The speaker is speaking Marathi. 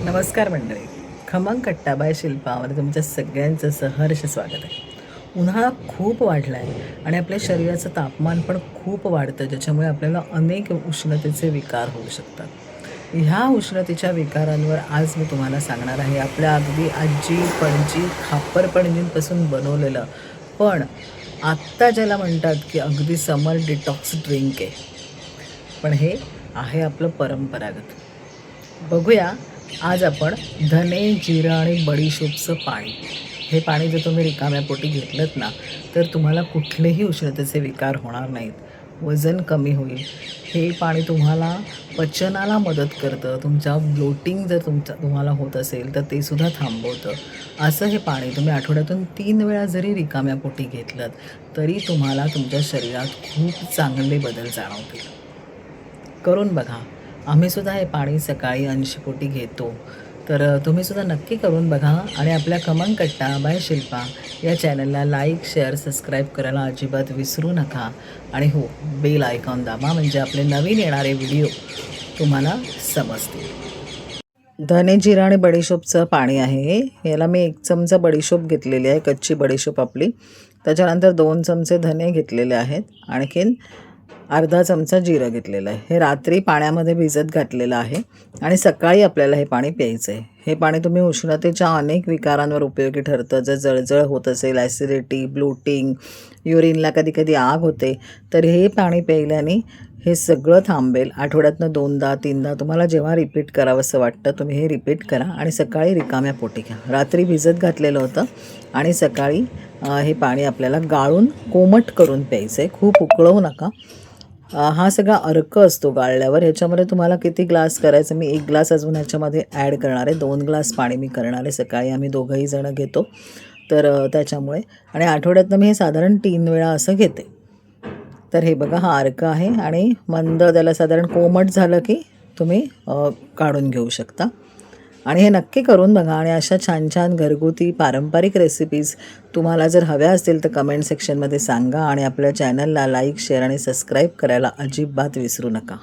नमस्कार मंडळी. खमंग कट्टा बाय शिल्पामध्ये तुमच्या सगळ्यांचं सहर्ष स्वागत आहे. उन्हाळा खूप वाढला आहे आणि आपल्या शरीराचं तापमान पण खूप वाढतं, ज्याच्यामुळे आपल्याला अनेक उष्णतेचे विकार होऊ शकतात. ह्या उष्णतेच्या विकारांवर आज मी तुम्हाला सांगणार आहे. आपल्या अगदी आजी पणजी खापर पणजींपासून बनवलेलं, पण आत्ता ज्याला म्हणतात की अगदी समर डिटॉक्स ड्रिंक आहे, पण हे आहे आपलं परंपरागत. बघूया आज आपण धने, जिरं आणि बडीशोपचं पाणी. हे पाणी जर तुम्ही रिकाम्या पोटी घेतलंत ना, तर तुम्हाला कुठलेही उष्णतेचे विकार होणार नाहीत. वजन कमी होईल. हे पाणी तुम्हाला पचनाला मदत करतं. तुमच्या ब्लोटिंग जर तुम्हाला होत असेल तर ते सुद्धा थांबवतं. असं हे पाणी तुम्ही आठवड्यातून 3 वेळा जरी रिकाम्या पोटी घेतलंत, तरी तुम्हाला तुमच्या शरीरात खूप चांगले बदल जाणवतील. करून बघा. आम्हीसुद्धा हे पाणी सकाळी अंशपोटी घेतो. तर तुम्हीसुद्धा नक्की करून बघा आणि आपल्या खमंग कट्टा बाय शिल्पा या चॅनलला लाईक, शेअर, सबस्क्राईब करायला अजिबात विसरू नका. आणि हो, बेल आयकॉन दाबा म्हणजे आपले नवीन येणारे व्हिडिओ तुम्हाला समजतील. धने, जिरा आणि बडीशोपचं पाणी आहे. याला मी 1 चमचा बडीशोप घेतलेली आहे, कच्ची बडीशोप आपली. त्याच्यानंतर 2 चमचे धने घेतलेले आहेत. आणखीन अर्धा चमचा जिरं घेतलेलं आहे. हे रात्री पाण्यामध्ये भिजत घातलेलं आहे आणि सकाळी आपल्याला हे पाणी प्यायचं आहे. हे पाणी तुम्ही उष्णतेच्या अनेक विकारांवर उपयोगी ठरतं. जर जळजळ होत असेल, ॲसिडिटी, ब्लोटिंग, युरिनला कधी कधी आग होते, तर हे पाणी प्यायल्याने हे सगळं थांबेल. आठवड्यातनं 2दा 3दा तुम्हाला जेव्हा रिपीट करावंसं वाटतं तुम्ही हे रिपीट करा आणि सकाळी रिकाम्या पोटी घ्या. रात्री भिजत घातलेलं होतं आणि सकाळी हे पाणी आपल्याला गाळून कोमट करून प्यायचं आहे. खूप उकळवू नका. हा सगळा अर्क असतो गाळल्यावर. ह्याच्यामध्ये तुम्हाला किती ग्लास करायचं, मी 1 ग्लास अजून ह्याच्यामध्ये ॲड करणार आहे. 2 ग्लास पाणी मी करणार आहे. सकाळी आम्ही दोघंही जणं घेतो, तर त्याच्यामुळे. आणि आठवड्यातनं मी हे साधारण 3 वेळा असं घेते. तर हे बघा, हा अर्क आहे आणि मंद त्याला साधारण कोमट झालं की तुम्ही काढून घेऊ शकता. आणि हे नक्की करून बघा. आणि अशा छान छान घरगुती पारंपरिक रेसिपीज तुम्हाला जर हव्या असतील तर कमेंट सेक्शनमध्ये सांगा. आणि आपल्या चॅनलला लाईक, शेअर आणि सबस्क्राईब करायला अजिबात विसरू नका.